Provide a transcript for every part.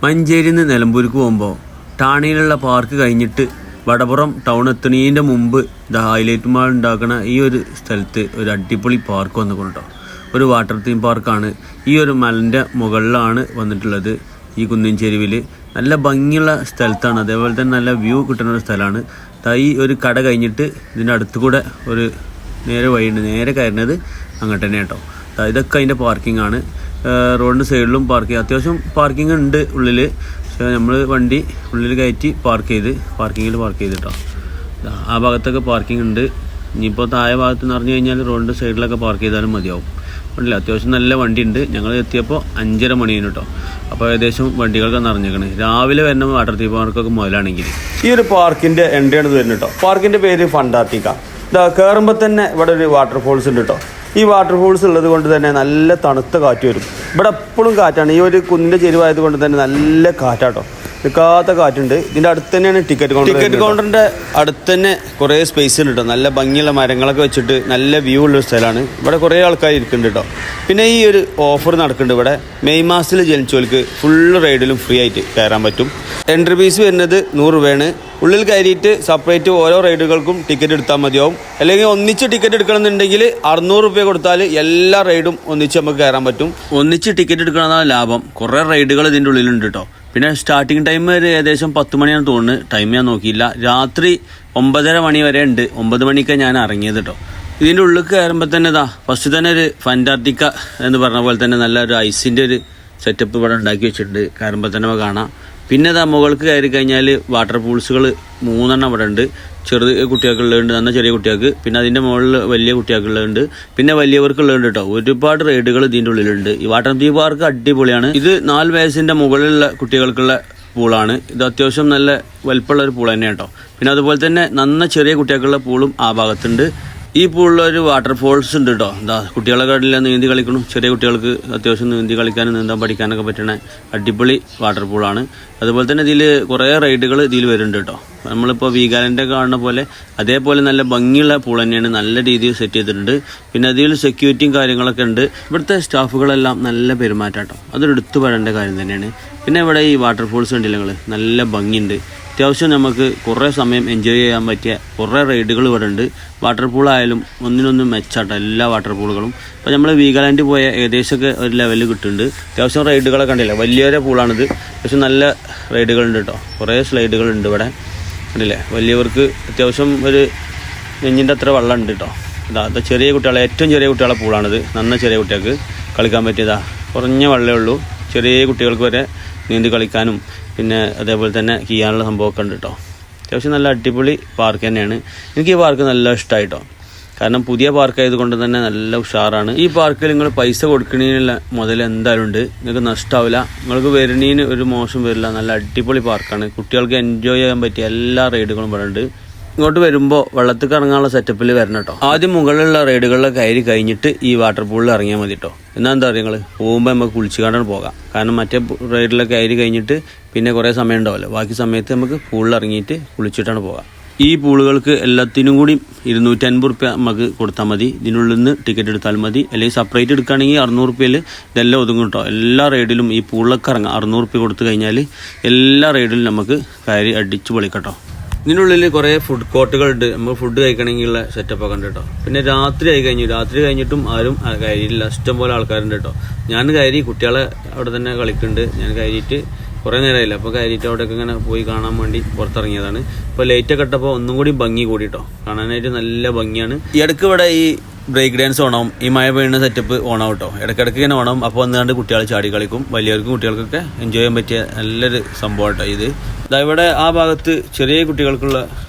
മഞ്ചേരിയിൽ നിന്ന് നിലമ്പൂർക്ക് പോകുമ്പോൾ ടാണിയിലുള്ള പാർക്ക് കഴിഞ്ഞിട്ട് വടപുറം ടൗൺ എത്തുന്നതിൻ്റെ മുമ്പ് ഹൈലൈറ്റ് മാൾ ഉണ്ടാക്കുന്ന ഈ ഒരു സ്ഥലത്ത് ഒരു അടിപൊളി പാർക്ക് വന്നിട്ടുണ്ടോ. ഒരു വാട്ടർ തീം പാർക്കാണ്. ഈ ഒരു മലൻ്റെ മുകളിലാണ് വന്നിട്ടുള്ളത്. ഈ കുന്നിൻ ചെരുവിൽ നല്ല ഭംഗിയുള്ള സ്ഥലത്താണ്. അതേപോലെ തന്നെ നല്ല വ്യൂ കിട്ടുന്ന ഒരു സ്ഥലമാണ്. ഈ ഒരു കട കഴിഞ്ഞിട്ട് ഇതിൻ്റെ അടുത്ത് കൂടെ ഒരു നേരെ വഴിയുണ്ട്. നേരെ കയറുന്നത് അങ്ങോട്ട് തന്നെ കേട്ടോ. ഇതൊക്കെ അതിൻ്റെ പാർക്കിംഗ് ആണ്. റോഡിൻ്റെ സൈഡിലും പാർക്കിംഗ്, അത്യാവശ്യം പാർക്കിംഗ് ഉണ്ട് ഉള്ളിൽ. പക്ഷേ നമ്മൾ വണ്ടി ഉള്ളിൽ കയറ്റി പാർക്കിങ്ങിൽ പാർക്ക് ചെയ്തിട്ടോ. ആ ഭാഗത്തൊക്കെ പാർക്കിംഗ് ഉണ്ട്. ഇനിയിപ്പോൾ താഴെ ഭാഗത്ത് എന്ന് പറഞ്ഞു കഴിഞ്ഞാൽ റോഡിൻ്റെ സൈഡിലൊക്കെ പാർക്ക് ചെയ്താലും മതിയാവും. ഉണ്ടല്ലേ, അത്യാവശ്യം നല്ല വണ്ടി ഉണ്ട്. ഞങ്ങൾ എത്തിയപ്പോൾ 5:30 മണിയാണ് കേട്ടോ. അപ്പോൾ ഏകദേശം വണ്ടികളൊക്കെ നിറഞ്ഞേക്കണ്. രാവിലെ വരുന്ന വാട്ടർ തീം പാർക്കൊക്കെ മുതലാണെങ്കിൽ ഈ ഒരു പാർക്കിൻ്റെ എൻട്രിയാണ് വരുന്നത് കേട്ടോ. പാർക്കിൻ്റെ പേര് ഫണ്ടാർട്ടിക്ക. കയറുമ്പോൾ തന്നെ ഇവിടെ ഒരു വാട്ടർഫോൾസ് ഉണ്ട് കേട്ടോ. ഈ വാട്ടർഫോൾസ് ഉള്ളത് കൊണ്ട് തന്നെ നല്ല തണുത്ത കാറ്റ് വരും. ഇവിടെ എപ്പോഴും കാറ്റാണ്. ഈ ഒരു കുന്നിൻ്റെ ചെരുവായത് കൊണ്ട് തന്നെ നല്ല കാറ്റാട്ടോ. നിൽക്കാത്ത കാറ്റുണ്ട്. ഇതിൻ്റെ അടുത്ത് തന്നെയാണ് ടിക്കറ്റ് കൗണ്ടറിൻ്റെ അടുത്ത് തന്നെ കുറേ സ്പേസ് ഉണ്ട് കേട്ടോ. നല്ല ഭംഗിയുള്ള മരങ്ങളൊക്കെ വെച്ചിട്ട് നല്ല വ്യൂ ഉള്ളൊരു സ്ഥലമാണ്. ഇവിടെ കുറേ ആൾക്കാർ ഇരിക്കുന്നുണ്ട് കേട്ടോ. പിന്നെ ഈ ഒരു ഓഫർ നടക്കുന്നുണ്ട് ഇവിടെ. മെയ് മാസത്തിൽ ജനിച്ചവർക്ക് ഫുള്ള് റൈഡിലും ഫ്രീ ആയിട്ട് കയറാൻ പറ്റും. എൻട്രി ഫീസ് വരുന്നത് 100 രൂപയാണ്. ഉള്ളിൽ കയറിയിട്ട് സെപ്പറേറ്റ് ഓരോ റൈഡുകൾക്കും ടിക്കറ്റ് എടുത്താൽ മതിയാവും. അല്ലെങ്കിൽ ഒന്നിച്ച് ടിക്കറ്റ് എടുക്കണമെന്നുണ്ടെങ്കിൽ 600 രൂപ കൊടുത്താൽ എല്ലാ റൈഡും ഒന്നിച്ച് നമുക്ക് കയറാൻ പറ്റും. ഒന്നിച്ച് ടിക്കറ്റ് എടുക്കണമെന്നാണ് ലാഭം. കുറേ റൈഡുകൾ ഇതിൻ്റെ ഉള്ളിലുണ്ട് കേട്ടോ. പിന്നെ സ്റ്റാർട്ടിങ് ടൈം ഒരു ഏകദേശം 10 മണിയാണ് തോന്നുന്നത്. ടൈം ഞാൻ നോക്കിയില്ല. രാത്രി 9:30 മണി വരെ ഉണ്ട്. 9 മണിക്ക് ഞാൻ ഇറങ്ങിയത് കേട്ടോ. ഇതിൻ്റെ ഉള്ളിൽ കയറുമ്പോൾ തന്നെ ഫസ്റ്റ് തന്നെ ഒരു ഫന്റാർട്ടിക്ക എന്ന് പറഞ്ഞ പോലെ തന്നെ നല്ല ഒരു ഐസിൻ്റെ ഒരു സെറ്റപ്പ് ഇവിടെ ഉണ്ടാക്കി വെച്ചിട്ടുണ്ട്. കയറുമ്പോൾ തന്നെ കാണാം. പിന്നെ മുകൾക്ക് കയറി കഴിഞ്ഞാൽ വാട്ടർ പൂൾസുകൾ 3 എണ്ണം ഇവിടെ ഉണ്ട്. ചെറു കുട്ടികൾക്കുള്ളതുണ്ട്, നന്ന ചെറിയ കുട്ടികൾക്ക്. പിന്നെ അതിൻ്റെ മുകളിൽ വലിയ കുട്ടികൾക്കുള്ളതുണ്ട്. പിന്നെ വലിയവർക്കുള്ളതുണ്ട് കേട്ടോ. ഒരുപാട് റൈഡുകൾ ഇതിൻ്റെ ഉള്ളിലുണ്ട്. ഈ വാട്ടർ തീം പാർക്ക് അടിപൊളിയാണ്. ഇത് 4 വയസ്സിൻ്റെ മുകളിലുള്ള കുട്ടികൾക്കുള്ള പൂളാണ്. ഇത് അത്യാവശ്യം നല്ല വലിപ്പമുള്ള ഒരു പൂൾ തന്നെയാണ് കേട്ടോ. പിന്നെ അതുപോലെ തന്നെ നന്ന ചെറിയ കുട്ടികൾക്കുള്ള പൂളും ആ ഭാഗത്തുണ്ട്. ഈ പൂളിലൊരു വാട്ടർ ഫോൾസ് ഉണ്ട് കേട്ടോ. കുട്ടികളെ കടലിൽ നീന്തി കളിക്കണം. ചെറിയ കുട്ടികൾക്ക് അത്യാവശ്യം നീന്തി കളിക്കാനും നീന്താൻ പഠിക്കാനൊക്കെ പറ്റുന്ന അടിപൊളി വാട്ടർ പൂളാണ്. അതുപോലെ തന്നെ ഇതിൽ കുറേ റൈഡുകൾ ഇതിൽ വരുന്നുണ്ട് കേട്ടോ. നമ്മളിപ്പോൾ വീഗാലൻ്റെ കാണുന്ന പോലെ അതേപോലെ നല്ല ഭംഗിയുള്ള പൂൾ തന്നെയാണ്. നല്ല രീതിയിൽ സെറ്റ് ചെയ്തിട്ടുണ്ട്. പിന്നെ അതിൽ സെക്യൂരിറ്റിയും കാര്യങ്ങളൊക്കെ ഉണ്ട്. ഇവിടുത്തെ സ്റ്റാഫുകളെല്ലാം നല്ല പെരുമാറ്റം കേട്ടോ. അതൊരു എടുത്തു പറയേണ്ട കാര്യം തന്നെയാണ്. പിന്നെ ഇവിടെ ഈ വാട്ടർ ഫോൾസ് ഉണ്ടല്ലോ നിങ്ങൾ, നല്ല ഭംഗിയുണ്ട്. അത്യാവശ്യം നമുക്ക് കുറേ സമയം എൻജോയ് ചെയ്യാൻ പറ്റിയ കുറേ റൈഡുകൾ ഇവിടെ ഉണ്ട്. വാട്ടർ പൂളായാലും ഒന്നിനൊന്നും മെച്ചാട്ടോ എല്ലാ വാട്ടർ പൂളുകളും. ഇപ്പോൾ നമ്മൾ വീഗാലാൻഡ് പോയ ഏകദേശമൊക്കെ ഒരു ലെവലിൽ കിട്ടുന്നുണ്ട്. അത്യാവശ്യം റൈഡുകളൊക്കെ കണ്ടില്ല. വലിയൊരു പൂളാണിത്. അത്യാവശ്യം നല്ല റൈഡുകളുണ്ട് കേട്ടോ. കുറേ സ്ലൈഡുകളുണ്ട് ഇവിടെ കണ്ടില്ലേ. വലിയവർക്ക് അത്യാവശ്യം ഒരു നെഞ്ഞിൻ്റെ അത്ര വെള്ളം ഉണ്ട് കേട്ടോ. അത് ചെറിയ കുട്ടികളെ, ഏറ്റവും ചെറിയ കുട്ടികളെ പൂളാണിത്. നന്ന ചെറിയ കുട്ടികൾക്ക് കളിക്കാൻ പറ്റിയതാ. കുറഞ്ഞ വെള്ളമേ ഉള്ളൂ. ചെറിയ കുട്ടികൾക്ക് വരെ നീന്തി കളിക്കാനും പിന്നെ അതേപോലെ തന്നെ ചെയ്യാനുള്ള സംഭവമൊക്കെ ഉണ്ട് കേട്ടോ. അത്യാവശ്യം നല്ല അടിപൊളി പാർക്ക് തന്നെയാണ്. എനിക്ക് ഈ പാർക്ക് നല്ല ഇഷ്ടമായിട്ടോ. കാരണം പുതിയ പാർക്ക് ആയതുകൊണ്ട് തന്നെ നല്ല ഉഷാറാണ്. ഈ പാർക്കിൽ നിങ്ങൾ പൈസ കൊടുക്കണതിനുള്ള മുതൽ എന്തായാലും ഉണ്ട്. നിങ്ങൾക്ക് നഷ്ടമാവില്ല. നിങ്ങൾക്ക് വരുന്നതിന് ഒരു മോശം വരില്ല. നല്ല അടിപൊളി പാർക്കാണ്. കുട്ടികൾക്ക് എൻജോയ് ചെയ്യാൻ പറ്റിയ എല്ലാ റൈഡുകളും ഇവിടെ ഉണ്ട്. ഇങ്ങോട്ട് വരുമ്പോൾ വെള്ളത്തിൽ ഇറങ്ങാനുള്ള സെറ്റപ്പിൽ വരണം കേട്ടോ. ആദ്യം മുകളിലുള്ള റൈഡുകളിലെ കയറി കഴിഞ്ഞിട്ട് ഈ വാട്ടർ പൂളിൽ ഇറങ്ങിയാൽ മതി കേട്ടോ. എന്നാൽ എന്താ പറയുക, നിങ്ങൾ പോകുമ്പോൾ നമുക്ക് കുളിച്ചുകൊണ്ടാണ് പോകാം. കാരണം മറ്റേ റൈഡിലൊക്കെ കയറി കഴിഞ്ഞിട്ട് പിന്നെ കുറേ സമയം ഉണ്ടാവില്ല. ബാക്കി സമയത്ത് നമുക്ക് പൂളിൽ ഇറങ്ങിയിട്ട് കുളിച്ചിട്ടാണ് പോകാം. ഈ പൂളുകൾക്ക് എല്ലാത്തിനും കൂടി 250 രൂപ നമുക്ക് കൊടുത്താൽ മതി. ഇതിനുള്ളിൽ നിന്ന് ടിക്കറ്റ് എടുത്താൽ മതി. അല്ലെങ്കിൽ സെപ്പറേറ്റ് എടുക്കുകയാണെങ്കിൽ 600 രൂപയിൽ ഇതെല്ലാം ഒതുങ്ങും കേട്ടോ. എല്ലാ റൈഡിലും ഈ പൂളിലൊക്കെ ഇറങ്ങാം. 600 രൂപ കൊടുത്തു കഴിഞ്ഞാൽ എല്ലാ റൈഡിലും നമുക്ക് കയറി അടിച്ച് പൊളിക്കട്ടോ. ഇതിനുള്ളിൽ കുറേ ഫുഡ് കോർട്ടുകളുണ്ട്. നമ്മൾ ഫുഡ് കഴിക്കണമെങ്കിലുള്ള സെറ്റപ്പൊക്കെ ഉണ്ട് കേട്ടോ. പിന്നെ രാത്രി കഴിഞ്ഞിട്ടും ആരും കയറിയില്ല. ഇഷ്ടംപോലെ ആൾക്കാരുണ്ട് കേട്ടോ. ഞാൻ കയറി, കുട്ടികളെ അവിടെ തന്നെ കളിക്കുന്നുണ്ട്. ഞാൻ കയറിയിട്ട് കുറേ നേരമായില്ല. അപ്പോൾ കയറിയിട്ട് അവിടെയൊക്കെ ഇങ്ങനെ പോയി കാണാൻ വേണ്ടി പുറത്തിറങ്ങിയതാണ്. ഇപ്പോൾ ലൈറ്റൊക്കെ ഇട്ടപ്പോൾ ഒന്നും കൂടി ഭംഗി കൂടി കേട്ടോ. കാണാനായിട്ട് നല്ല ഭംഗിയാണ്. ഈ ഇടയ്ക്ക് ഇവിടെ ഈ ബ്രേക്ക് ഡാൻസ് ഓണാവും. ഈ മഴ പെയ്യുന്ന സെറ്റപ്പ് ഓണാവും കേട്ടോ. ഇടയ്ക്കിടയ്ക്ക് ഇങ്ങനെ ഓണാവും. അപ്പോൾ വന്നുകൊണ്ട് കുട്ടികൾ ചാടി കളിക്കും. വലിയവർക്കും കുട്ടികൾക്കൊക്കെ എൻജോയ് ചെയ്യാൻ പറ്റിയ നല്ലൊരു സംഭവം കേട്ടോ ഇത്. ഇവിടെ ആ ഭാഗത്ത് ചെറിയ കുട്ടികൾക്കുള്ള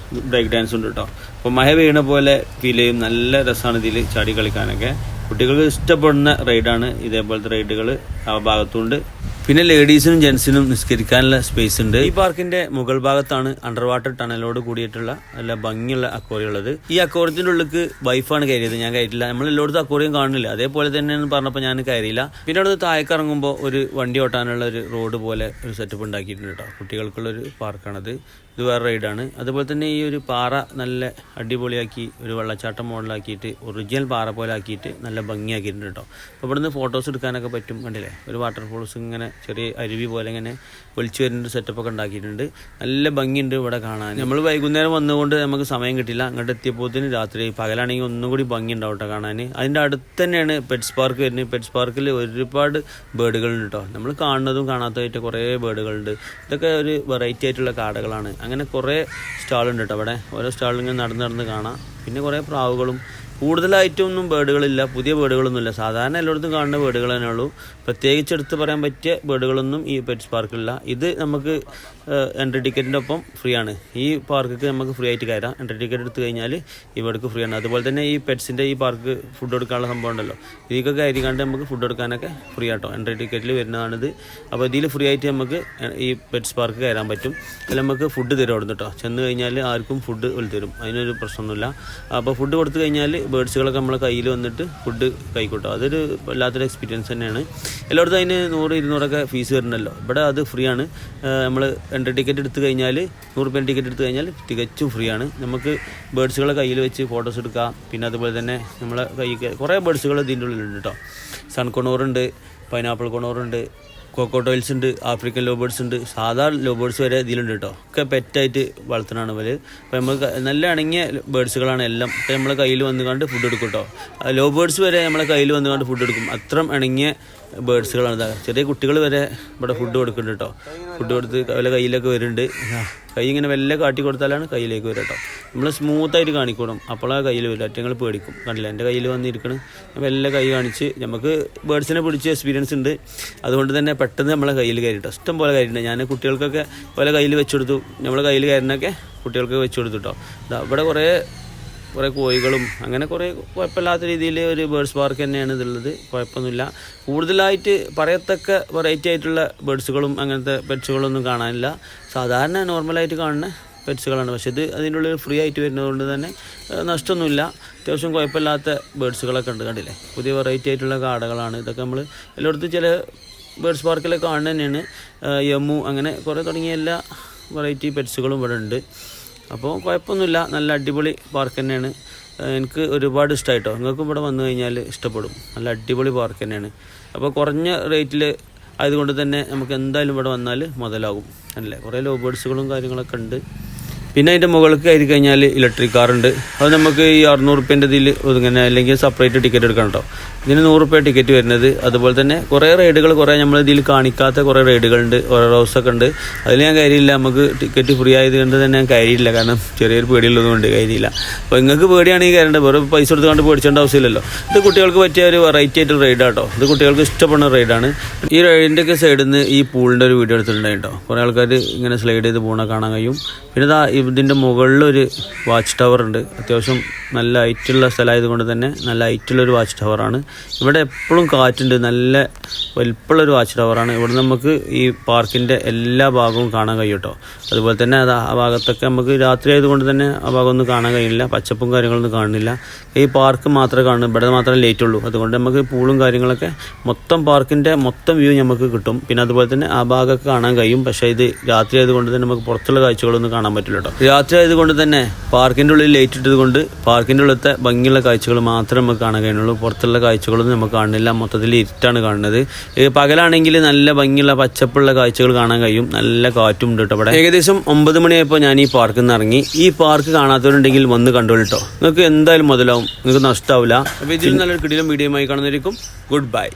ബ്രേക്ക് ഡാൻസ് ഉണ്ട് കേട്ടോ. അപ്പോൾ മഴ പെയ്യണ പോലെ ഫീൽ ചെയ്യും. നല്ല രസമാണ് ഇതിൽ ചാടി കളിക്കാനൊക്കെ. കുട്ടികൾക്ക് ഇഷ്ടപ്പെടുന്ന റൈഡാണ്. ഇതേപോലത്തെ റൈഡുകൾ ആ ഭാഗത്തുണ്ട്. പിന്നെ ലേഡീസിനും ജെൻസിനും നിസ്കരിക്കാനുള്ള സ്പേസ് ഉണ്ട്. ഈ പാർക്കിന്റെ മുകൾ ഭാഗത്താണ് അണ്ടർ വാട്ടർ ടണലോട് കൂടിയിട്ടുള്ള നല്ല ഭംഗിയുള്ള അക്വേറിയം ഉള്ളത്. ഈ അക്വേറിയത്തിന്റെ ഉള്ളിലേക്ക് വൈഫാണ് കയറിയത്. ഞാൻ കയറിയില്ല. നമ്മൾ എല്ലായിടത്തും അക്വേറിയം കാണുന്നില്ല. അതേപോലെ തന്നെയാണ് പറഞ്ഞപ്പോൾ ഞാൻ കയറിയില്ല. പിന്നെ അവിടെ താഴേക്ക് ഇറങ്ങുമ്പോൾ ഒരു വണ്ടി ഓട്ടാനുള്ള ഒരു റോഡ് പോലെ ഒരു സെറ്റപ്പ് ഉണ്ടാക്കിയിട്ടുണ്ട് കേട്ടോ. കുട്ടികൾക്കുള്ളൊരു പാർക്കാണത്. ഇത് വേറെ റൈഡാണ്. അതുപോലെ തന്നെ ഈ ഒരു പാറ നല്ല അടിപൊളിയാക്കി ഒരു വെള്ളച്ചാട്ടം മോഡലാക്കിയിട്ട് ഒറിജിനൽ പാറ പോലെ ആക്കിയിട്ട് നല്ല ഭംഗിയാക്കിയിട്ടുണ്ട് കേട്ടോ. അപ്പോൾ ഇവിടുന്ന് ഫോട്ടോസ് എടുക്കാനൊക്കെ പറ്റും. കണ്ടില്ലേ, ഒരു വാട്ടർഫോൾസ് ഇങ്ങനെ ചെറിയ അരുവി പോലെ ഇങ്ങനെ ഒലിച്ചു വരുന്ന സെറ്റപ്പൊക്കെ ഉണ്ടാക്കിയിട്ടുണ്ട്. നല്ല ഭംഗിയുണ്ട് ഇവിടെ കാണാൻ. നമ്മൾ വൈകുന്നേരം വന്നുകൊണ്ട് നമുക്ക് സമയം കിട്ടില്ല. അങ്ങോട്ട് എത്തിയപ്പോഴത്തേന് രാത്രി. പകലാണെങ്കിൽ ഒന്നും കൂടി ഭംഗി ഉണ്ടാവും കേട്ടോ കാണാൻ. അതിൻ്റെ അടുത്ത് തന്നെയാണ് പെറ്റ്സ് പാർക്ക് വരുന്നത്. പെറ്റ്സ് പാർക്കിൽ ഒരുപാട് ബേർഡുകളുണ്ട് കേട്ടോ. നമ്മൾ കാണുന്നതും കാണാത്തതായിട്ട് കുറേ ബേർഡുകളുണ്ട്. ഇതൊക്കെ ഒരു വെറൈറ്റി ആയിട്ടുള്ള കാടകളാണ്. അങ്ങനെ കുറേ സ്റ്റാളുണ്ട് കേട്ടോ അവിടെ. ഓരോ സ്റ്റാളിൽ ഇങ്ങനെ നടന്ന് കാണാം. പിന്നെ കുറേ പ്രാവുകളും. കൂടുതലായിട്ടൊന്നും ബേർഡുകളില്ല, പുതിയ ബേർഡുകളൊന്നുമില്ല. സാധാരണ എല്ലായിടത്തും കാണുന്ന ബേർഡുകൾ തന്നെ ഉള്ളൂ. പ്രത്യേകിച്ച് എടുത്ത് പറയാൻ പറ്റിയ ബേർഡുകളൊന്നും ഈ പെറ്റ്സ് പാർക്കിലില്ല. ഇത് നമുക്ക് എൻട്രി ടിക്കറ്റിൻ്റെ ഒപ്പം ഫ്രീ ആണ്. ഈ പാർക്കിക്ക് നമുക്ക് ഫ്രീ ആയിട്ട് കയറാം. എൻട്രി ടിക്കറ്റ് എടുത്ത് കഴിഞ്ഞാൽ ഇവിടേക്ക് ഫ്രീ ആണ്. അതുപോലെ തന്നെ ഈ പെറ്റ്സിൻ്റെ ഈ പാർക്ക് ഫുഡ് കൊടുക്കാനുള്ള സംഭവം ഉണ്ടല്ലോ, ഇതിലേക്ക് കയറിക്കാണ്ട് നമുക്ക് ഫുഡ് കൊടുക്കാനൊക്കെ ഫ്രീ ആട്ടോ. എൻട്രി ടിക്കറ്റിൽ വരുന്നതാണിത്. അപ്പോൾ ഇതിൽ ഫ്രീ ആയിട്ട് നമുക്ക് ഈ പെറ്റ്സ് പാർക്ക് കയറാൻ പറ്റും. അതിൽ നമുക്ക് ഫുഡ് തരും അവിടെ നിന്ന് കേട്ടോ. ചെന്ന് കഴിഞ്ഞാൽ ആർക്കും ഫുഡ് തരും, അതിനൊരു പ്രശ്നമൊന്നുമില്ല. അപ്പോൾ ഫുഡ് കൊടുത്തു കഴിഞ്ഞാൽ ബേർഡ്സുകളൊക്കെ നമ്മളെ കയ്യിൽ വന്നിട്ട് ഫുഡ് കഴിക്കൂട്ടോ. അതൊരു വല്ലാത്തൊരു എക്സ്പീരിയൻസ് തന്നെയാണ്. എല്ലായിടത്തും അതിന് 100-200 ഫീസ് വരുന്നുണ്ടല്ലോ. ഇവിടെ അത് ഫ്രീ ആണ്. നമ്മൾ എൻട്രി ടിക്കറ്റ് എടുത്തു കഴിഞ്ഞാൽ 100 രൂപ ടിക്കറ്റ് എടുത്തു കഴിഞ്ഞാൽ തികച്ചും ഫ്രീ ആണ്. നമുക്ക് ബേർഡ്സുകളെ കയ്യിൽ വെച്ച് ഫോട്ടോസ് എടുക്കാം. പിന്നെ അതുപോലെ തന്നെ നമ്മളെ കയ്യിൽ കുറേ ബേർഡ്സുകൾ ഇതിൻ്റെ ഉള്ളിലുണ്ട് കേട്ടോ. സൺ കൊണോറുണ്ട്, പൈനാപ്പിൾ കൊണോറുണ്ട്, കോക്കോട്ടോയിൽസ് ഉണ്ട്, ആഫ്രിക്കൻ ലോബേർഡ്സ് ഉണ്ട്, സാധാ ലോബേർഡ്സ് വരെ ഇതിലുണ്ട് കേട്ടോ. ഒക്കെ പെറ്റായിട്ട് വളർത്തുന്നതാണ് ഇവർ. അപ്പോൾ നമുക്ക് നല്ല ഇണങ്ങിയ ബേർഡ്സുകളാണ് എല്ലാം. അപ്പോൾ നമ്മളെ കയ്യിൽ വന്നു കണ്ട് ഫുഡ് എടുക്കും കേട്ടോ. ലോബേർഡ്സ് വരെ നമ്മളെ കയ്യിൽ വന്നു കണ്ട് ഫുഡ് എടുക്കും. അത്രയും ഇണങ്ങിയ ബേർഡ്സുകളാണ്. ചെറിയ കുട്ടികൾ വരെ ഇവിടെ ഫുഡ് കൊടുക്കുന്നുണ്ട് കേട്ടോ. ഫുഡ് കൊടുത്ത് വല്ല കയ്യിലൊക്കെ വരുന്നുണ്ട്. കൈ ഇങ്ങനെ വല്ല കാട്ടി കൊടുത്താലാണ് കയ്യിലേക്ക് വരും കേട്ടോ. നമ്മൾ സ്മൂത്തായിട്ട് കാണിക്കണം, അപ്പോഴാണ് കയ്യിൽ വരും. അറ്റങ്ങൾ പേടിക്കും. കണ്ടില്ല, എൻ്റെ കയ്യിൽ വന്നിരിക്കണം. വല്ല കൈ കാണിച്ച് നമുക്ക് ബേർഡ്സിനെ പിടിച്ച് എക്സ്പീരിയൻസ് ഉണ്ട്. അതുകൊണ്ട് തന്നെ പെട്ടെന്ന് നമ്മളെ കയ്യിൽ കയറിട്ടോ. ഇഷ്ടം പോലെ കയറിയിട്ടുണ്ട്. ഞാൻ കുട്ടികൾക്കൊക്കെ പല കയ്യിൽ വെച്ച് കൊടുത്തു. നമ്മളെ കയ്യിൽ കയറിനൊക്കെ കുട്ടികൾക്ക് വെച്ച് കൊടുത്തു കേട്ടോ. ഇവിടെ കുറേ കോഴികളും അങ്ങനെ കുറേ കുഴപ്പമില്ലാത്ത രീതിയിൽ ഒരു ബേർഡ്സ് പാർക്ക് തന്നെയാണ് ഇതുള്ളത്. കുഴപ്പമൊന്നുമില്ല. കൂടുതലായിട്ട് പറയത്തക്ക വെറൈറ്റി ആയിട്ടുള്ള ബേർഡ്സുകളും അങ്ങനത്തെ പെറ്റ്സുകളൊന്നും കാണാനില്ല. സാധാരണ നോർമലായിട്ട് കാണുന്ന പെറ്റ്സുകളാണ്. പക്ഷേ ഇത് അതിൻ്റെ ഉള്ളിൽ ഫ്രീ ആയിട്ട് വരുന്നതുകൊണ്ട് തന്നെ നഷ്ടമൊന്നുമില്ല. അത്യാവശ്യം കുഴപ്പമില്ലാത്ത ബേർഡ്സുകളൊക്കെ ഉണ്ട്. കണ്ടില്ലേ, പുതിയ വെറൈറ്റി ആയിട്ടുള്ള കാടകളാണ്. ഇതൊക്കെ നമ്മൾ എല്ലായിടത്തും ചില ബേർഡ്സ് പാർക്കിലൊക്കെ കാണുന്നത് തന്നെയാണ്. യമു അങ്ങനെ കുറേ തുടങ്ങിയ എല്ലാ വെറൈറ്റി പെറ്റ്സുകളും ഇവിടെ ഉണ്ട്. അപ്പോൾ കുഴപ്പമൊന്നുമില്ല. നല്ല അടിപൊളി പാർക്ക് തന്നെയാണ്. എനിക്ക് ഒരുപാട് ഇഷ്ടമായിട്ടോ. നിങ്ങൾക്കും ഇവിടെ വന്നു കഴിഞ്ഞാൽ ഇഷ്ടപ്പെടും. നല്ല അടിപൊളി പാർക്ക് തന്നെയാണ്. അപ്പോൾ കുറഞ്ഞ റേറ്റിൽ ആയതുകൊണ്ട് തന്നെ നമുക്ക് എന്തായാലും ഇവിടെ വന്നാൽ മുതലാകും അല്ലേ. കുറേ ലോ ബേർഡ്സുകളും കാര്യങ്ങളൊക്കെ ഉണ്ട്. പിന്നെ അതിൻ്റെ മുകളിലേക്ക് കയറി കഴിഞ്ഞാൽ ഇലക്ട്രിക് കാറുണ്ട്. അത് നമുക്ക് ഈ 600 റുപ്യേൻ്റെ ഇതിൽ ഒതുങ്ങനെ, അല്ലെങ്കിൽ സെപ്പറേറ്റ് ടിക്കറ്റ് എടുക്കണം കേട്ടോ. ഇതിന് 100 രൂപ ടിക്കറ്റ് വരുന്നത്. അതുപോലെ തന്നെ കുറേ റൈഡുകൾ, കുറേ നമ്മൾ ഇതിൽ കാണിക്കാത്ത കുറേ റൈഡുകളുണ്ട്. ഓരോ ഹൗസൊക്കെ ഉണ്ട്. അതിൽ ഞാൻ കയറിയില്ല. നമുക്ക് ടിക്കറ്റ് ഫ്രീ ആയത് കൊണ്ട് തന്നെ ഞാൻ കയറിയില്ല. കാരണം ചെറിയൊരു പേടിയുള്ളതുകൊണ്ട് കയറിയില്ല. അപ്പോൾ നിങ്ങൾക്ക് പേടിയാണെങ്കിൽ കയറേണ്ടത്, വെറും പൈസ കൊടുത്തുകൊണ്ട് പേടിച്ചേണ്ട ആവശ്യമില്ലല്ലോ. ഇത് കുട്ടികൾക്ക് പറ്റിയ ഒരു വെറൈറ്റി ആയിട്ട് റൈഡാട്ടോ. ഇത് കുട്ടികൾക്ക് ഇഷ്ടപ്പെടുന്ന റൈഡാണ്. ഈ റൈഡിൻ്റെയൊക്കെ സൈഡിൽ നിന്ന് ഈ പൂളിൻ്റെ ഒരു വീഡിയോ എടുത്തിട്ടുണ്ടായിട്ടോ. കുറേ ആൾക്കാർ ഇങ്ങനെ സ്ലൈഡ് ചെയ്ത് പോകണ കാണാൻ കഴിയും. പിന്നെ ഇതിൻ്റെ മുകളിലൊരു വാച്ച് ടവർ ഉണ്ട്. അത്യാവശ്യം നല്ല ഹൈറ്റുള്ള സ്ഥലമായതുകൊണ്ട് തന്നെ നല്ല ഹൈറ്റുള്ളൊരു വാച്ച് ടവറാണ്. ഇവിടെ എപ്പോഴും കാറ്റുണ്ട്. നല്ല വലിപ്പമുള്ളൊരു വാച്ച് ടവറാണ്. ഇവിടെ നമുക്ക് ഈ പാർക്കിൻ്റെ എല്ലാ ഭാഗവും കാണാൻ കഴിയും കേട്ടോ. അതുപോലെ തന്നെ ആ ഭാഗത്തൊക്കെ നമുക്ക് രാത്രി ആയതുകൊണ്ട് തന്നെ ആ ഭാഗമൊന്നും കാണാൻ കഴിയില്ല. പച്ചപ്പും കാര്യങ്ങളൊന്നും കാണുന്നില്ല. ഈ പാർക്ക് മാത്രമേ കാണുന്നു. ഇവിടെ മാത്രമേ ലേറ്റ് ഉള്ളൂ. അതുകൊണ്ട് നമുക്ക് പൂളും കാര്യങ്ങളൊക്കെ മൊത്തം പാർക്കിൻ്റെ മൊത്തം വ്യൂ നമുക്ക് കിട്ടും. പിന്നെ അതുപോലെ തന്നെ ആ ഭാഗമൊക്കെ കാണാൻ കഴിയും. പക്ഷേ ഇത് രാത്രി ആയതുകൊണ്ട് തന്നെ നമുക്ക് പുറത്തുള്ള കാഴ്ചകളൊന്നും കാണാൻ പറ്റില്ല കേട്ടോ. രാത്രി ആയതുകൊണ്ട് തന്നെ പാർക്കിൻ്റെ ഉള്ളിൽ ലൈറ്റ് ഇട്ടത് കൊണ്ട് പാർക്കിൻ്റെ ഉള്ളിലത്തെ ഭംഗിയുള്ള കാഴ്ചകൾ മാത്രമേ നമുക്ക് കാണാൻ കഴിയുള്ളൂ. പുറത്തുള്ള കാഴ്ചകളൊന്നും നമുക്ക് കാണുന്നില്ല. മൊത്തത്തിൽ ഇരുട്ടാണ് കാണുന്നത്. പകലാണെങ്കിൽ നല്ല ഭംഗിയുള്ള പച്ചപ്പുള്ള കാഴ്ചകൾ കാണാൻ കഴിയും. നല്ല കാറ്റും ഉണ്ട് കേട്ടോ. ഇവിടെ ഏകദേശം 9 മണിയായപ്പോൾ ഞാൻ ഈ പാർക്കിൽ നിന്ന് ഇറങ്ങി. ഈ പാർക്ക് കാണാത്തവരുണ്ടെങ്കിൽ വന്ന് കണ്ടോളൂ കേട്ടോ. നിങ്ങൾക്ക് എന്തായാലും മുതലാവും, നിങ്ങൾക്ക് നഷ്ടമാവില്ല. അപ്പോൾ ഇതിൽ നല്ലൊരു കിടിലം വീഡിയോയുമായി കാണുന്നതായിരിക്കും. Good bye.